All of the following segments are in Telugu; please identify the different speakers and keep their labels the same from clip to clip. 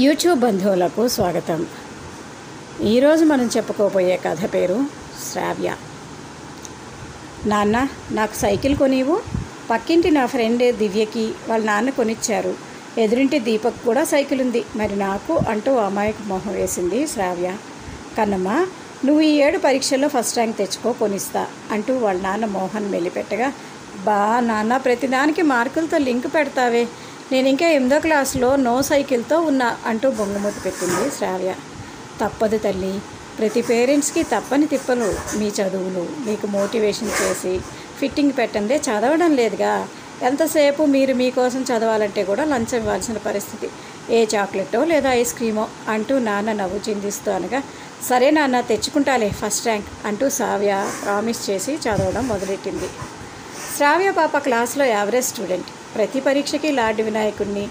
Speaker 1: యూట్యూబ్ బంధువులకు స్వాగతం. ఈరోజు మనం చెప్పుకోబోయే కథ పేరు శ్రావ్య. నాన్న, నాకు సైకిల్ కొనివు. పక్కింటి నా ఫ్రెండ్ దివ్యకి వాళ్ళ నాన్న కొనిచ్చారు. ఎదురింటి దీపక్ కూడా సైకిల్ ఉంది, మరి నాకు అంటూ అమాయక మొహం వేసింది శ్రావ్య. కన్నమ్మ, నువ్వు ఈ ఏడు పరీక్షల్లో ఫస్ట్ ర్యాంక్ తెచ్చుకో, కొనిస్తా అంటూ వాళ్ళ నాన్న మోహన్ మెల్లిపెట్టగా, బా నాన్న, ప్రతిదానికి మార్కులతో లింక్ పెడతావే, నేను ఇంకా 8వ క్లాసులో నో సైకిల్తో ఉన్నా అంటూ బొంగమూతి పెట్టింది శ్రావ్య. తప్పదు తల్లి, ప్రతి పేరెంట్స్కి తప్పని తిప్పలు. మీ చదువులు మీకు మోటివేషన్ చేసి ఫిట్టింగ్ పెట్టందే చదవడం లేదుగా. ఎంతసేపు మీరు మీకోసం చదవాలంటే కూడా లంచం ఇవ్వాల్సిన పరిస్థితి. ఏ చాక్లెటో లేదా ఐస్ క్రీమో అంటూ నాన్న నవ్వు చిందిస్తూ అనగా, సరే నాన్న, తెచ్చుకుంటాలే ఫస్ట్ ర్యాంక్ అంటూ శ్రావ్య ప్రామిస్ చేసి చదవడం మొదలెట్టింది. శ్రావ్య పాప క్లాస్లో యావరేజ్ స్టూడెంట్. ప్రతి పరీక్షకి లార్డ్ వినాయకుడిని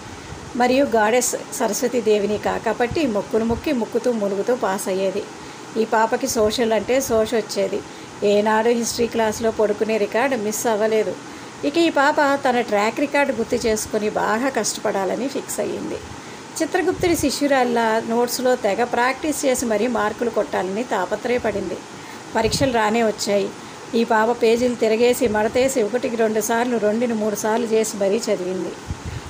Speaker 1: మరియు గాడెస్ సరస్వతీదేవిని కాకపట్టి మొక్కులు మొక్కి ముక్కుతూ ములుగుతూ పాస్ అయ్యేది. ఈ పాపకి సోషల్ అంటే వచ్చేది. ఏనాడు హిస్టరీ క్లాస్లో పడుకునే రికార్డు మిస్ అవ్వలేదు. ఇక ఈ పాప తన ట్రాక్ రికార్డు గుర్తు చేసుకుని బాగా కష్టపడాలని ఫిక్స్ అయ్యింది. చిత్రగుప్తుడి శిష్యురాల్లా నోట్స్లో తెగ ప్రాక్టీస్ చేసి మరీ మార్కులు కొట్టాలని తాపత్రయపడింది. పరీక్షలు రానే వచ్చాయి. ఈ పాప పేజీలు తిరగేసి మడతేసి 1కి 2 సార్లు, 2ని 3 సార్లు చేసి మరీ చదివింది.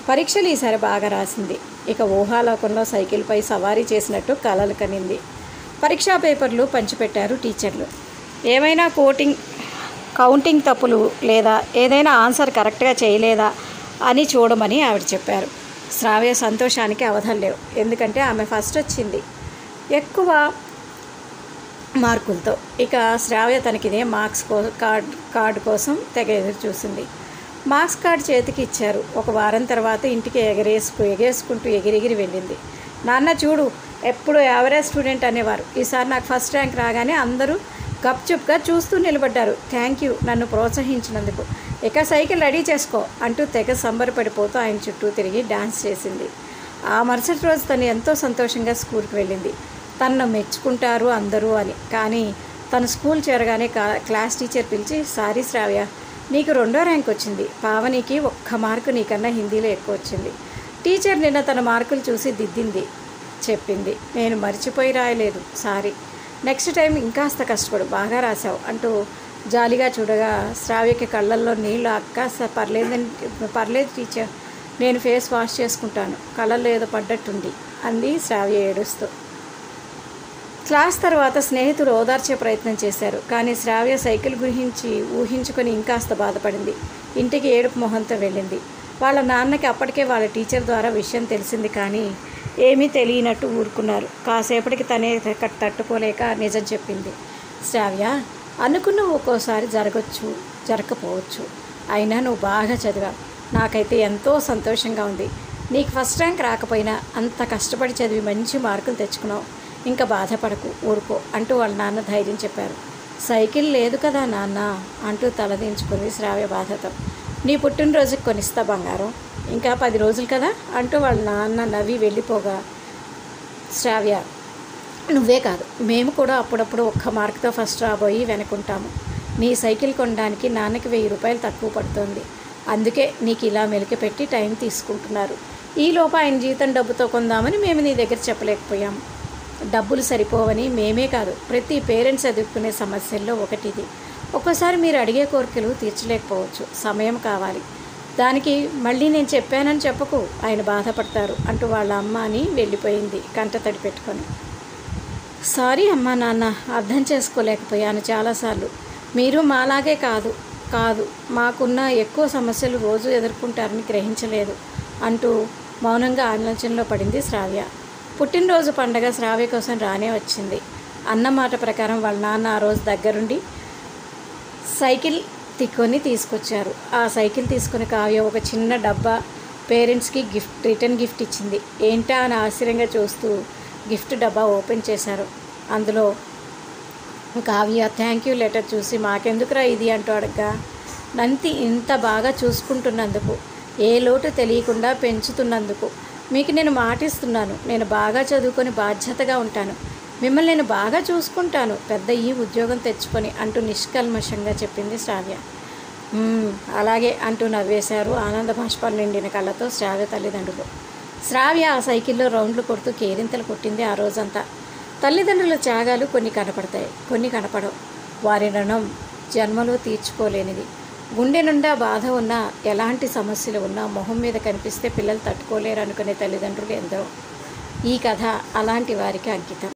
Speaker 1: పరీక్షలు ఈసారి బాగా రాసింది. ఇక ఊహాలోకంలో సైకిల్పై సవారీ చేసినట్టు కలలు కనింది. పరీక్షా పేపర్లు పంచిపెట్టారు టీచర్లు. ఏమైనా కౌంటింగ్ తప్పులు లేదా ఏదైనా ఆన్సర్ కరెక్ట్గా చేయలేదా అని చూడమని ఆవిడ చెప్పారు. శ్రావ్య సంతోషానికి అవధులు లేవు. ఎందుకంటే ఆమె ఫస్ట్ వచ్చింది ఎక్కువ మార్కులతో. ఇక శ్రావ్య తనకిదే మార్క్స్ కార్డు కోసం తెగ ఎదురు చూసింది. మార్క్స్ కార్డు చేతికి ఇచ్చారు. ఒక వారం తర్వాత ఇంటికి ఎగేసుకుంటూ ఎగిరెగిరి వెళ్ళింది. నాన్న చూడు, ఎప్పుడు యావరేజ్ స్టూడెంట్ అనేవారు, ఈసారి నాకు ఫస్ట్ ర్యాంక్ రాగానే అందరూ గప్చుప్గా చూస్తూ నిలబడ్డారు. థ్యాంక్ యూ నన్ను ప్రోత్సహించినందుకు. ఇక సైకిల్ రెడీ చేసుకో అంటూ తెగ సంబరపడిపోతూ ఆయన చుట్టూ తిరిగి డాన్స్ చేసింది. ఆ మరుసటి రోజు తను ఎంతో సంతోషంగా స్కూల్కి వెళ్ళింది. తనను మెచ్చుకుంటారు అందరూ అని. కానీ తను స్కూల్ చేరగానే క్లాస్ టీచర్ పిలిచి, సారీ శ్రావ్య, నీకు 2వ ర్యాంక్ వచ్చింది. పావనికి 1 మార్కు నీకన్నా హిందీలో ఎక్కువ వచ్చింది. టీచర్ నిన్న తన మార్కులు చూసి దిద్దింది, చెప్పింది, నేను మర్చిపోయి రాయలేదు, సారీ, నెక్స్ట్ టైం ఇంకాస్త కష్టపడు, బాగా రాశావు అంటూ జాలిగా చూడగా శ్రావ్యకి కళ్ళల్లో నీళ్ళు. అక్క పర్లేదు టీచర్, నేను ఫేస్ వాష్ చేసుకుంటాను, కళ్ళల్లో ఏదో పడ్డట్టుంది అంది శ్రావ్య ఏడుస్తూ. క్లాస్ తర్వాత స్నేహితులు ఓదార్చే ప్రయత్నం చేశారు. కానీ శ్రావ్య సైకిల్ గురించి ఊహించుకొని ఇంకాస్త బాధపడింది. ఇంటికి ఏడుపు మొహంతో వెళ్ళింది. వాళ్ళ నాన్నకి అప్పటికే వాళ్ళ టీచర్ ద్వారా విషయం తెలిసింది. కానీ ఏమీ తెలియనట్టు ఊరుకున్నారు. కాసేపటికి తనే తట్టుకోలేక నిజం చెప్పింది. శ్రావ్య, అనుకున్నవి ఒక్కోసారి జరగచ్చు, జరగకపోవచ్చు. అయినా నువ్వు బాగా చదివావు. నాకైతే ఎంతో సంతోషంగా ఉంది. నీకు ఫస్ట్ ర్యాంక్ రాకపోయినా అంత కష్టపడి చదివి మంచి మార్కులు తెచ్చుకున్నావు. ఇంకా బాధపడకు, ఊరుకో అంటూ వాళ్ళ నాన్న ధైర్యం చెప్పారు. సైకిల్ లేదు కదా నాన్న అంటూ తలదించుకుంది శ్రావ్య బాధతో. నీ పుట్టినరోజుకి కొనిస్తా బంగారం, ఇంకా 10 రోజులు కదా అంటూ వాళ్ళ నాన్న నవ్వి వెళ్ళిపోగా, శ్రావ్య, నువ్వే కాదు మేము కూడా అప్పుడప్పుడు 1 మార్కుతో ఫస్ట్ రాబోయి వెనుకుంటాము. నీ సైకిల్ కొనడానికి నాన్నకి 1000 రూపాయలు తక్కువ పడుతుంది. అందుకే నీకు ఇలా మెలిక పెట్టి టైం తీసుకుంటున్నారు. ఈలోపు ఆయన జీతం డబ్బుతో కొందామని మేము నీ దగ్గర చెప్పలేకపోయాము. డబ్బులు సరిపోవని మేమే కాదు, ప్రతి పేరెంట్స్ ఎదుర్కొనే సమస్యల్లో ఒకటి ఇది. ఒక్కోసారి మీరు అడిగే కోరికలు తీర్చలేకపోవచ్చు, సమయం కావాలి. దానికి మళ్ళీ నేను చెప్పానని చెప్పకు, ఆయన బాధపడతారు అంటూ వాళ్ళ అమ్మ అని వెళ్ళిపోయింది కంట తడి పెట్టుకొని. సారీ అమ్మా నాన్న, అర్థం చేసుకోలేకపోయాను చాలాసార్లు. మీరు మాలాగే కాదు మాకున్న ఎక్కువ సమస్యలు రోజు ఎదుర్కొంటారని గ్రహించలేదు అంటూ మౌనంగా ఆలోచనలో పడింది శ్రావ్య. పుట్టినరోజు పండగ శ్రావ్య కోసం రానే వచ్చింది. అన్నమాట ప్రకారం వాళ్ళ నాన్న ఆ రోజు దగ్గరుండి సైకిల్ తీసుకొచ్చారు. ఆ సైకిల్ తీసుకుని కావ్య ఒక చిన్న డబ్బా పేరెంట్స్కి రిటర్న్ గిఫ్ట్ ఇచ్చింది. ఏంటా అని ఆశ్చర్యంగా చూస్తూ గిఫ్ట్ డబ్బా ఓపెన్ చేశారు. అందులో కావ్య థ్యాంక్ యూ లెటర్ చూసి, మాకెందుకురా ఇది అంటూ అడగ్గా, నంతి ఇంత బాగా చూసుకుంటున్నందుకు, ఏ లోటు తెలియకుండా పెంచుతున్నందుకు మీకు నేను మాటిస్తున్నాను. నేను బాగా చదువుకొని బాధ్యతగా ఉంటాను. మిమ్మల్ని నేను బాగా చూసుకుంటాను, పెద్ద ఈ ఉద్యోగం తెచ్చుకొని అంటూ నిష్కల్మషంగా చెప్పింది శ్రావ్య. అలాగే అంటూ నవ్వేశారు ఆనంద బాష్పాలు నిండిన కళ్ళతో శ్రావ్య తల్లిదండ్రులు. శ్రావ్య ఆ సైకిల్లో రౌండ్లు కొడుతూ కేరింతలు కొట్టింది ఆ రోజంతా. తల్లిదండ్రుల త్యాగాలు కొన్ని కనపడతాయి, కొన్ని కనపడవు. వారి రుణం జన్మలో తీర్చుకోలేనిది. గుండె నిండా బాధ ఉన్నా, ఎలాంటి సమస్యలు ఉన్నా మొహం మీద కనిపిస్తే పిల్లలు తట్టుకోలేరు అనుకునే తల్లిదండ్రులు ఎందరో. ఈ కథ అలాంటి వారికి అంకితం.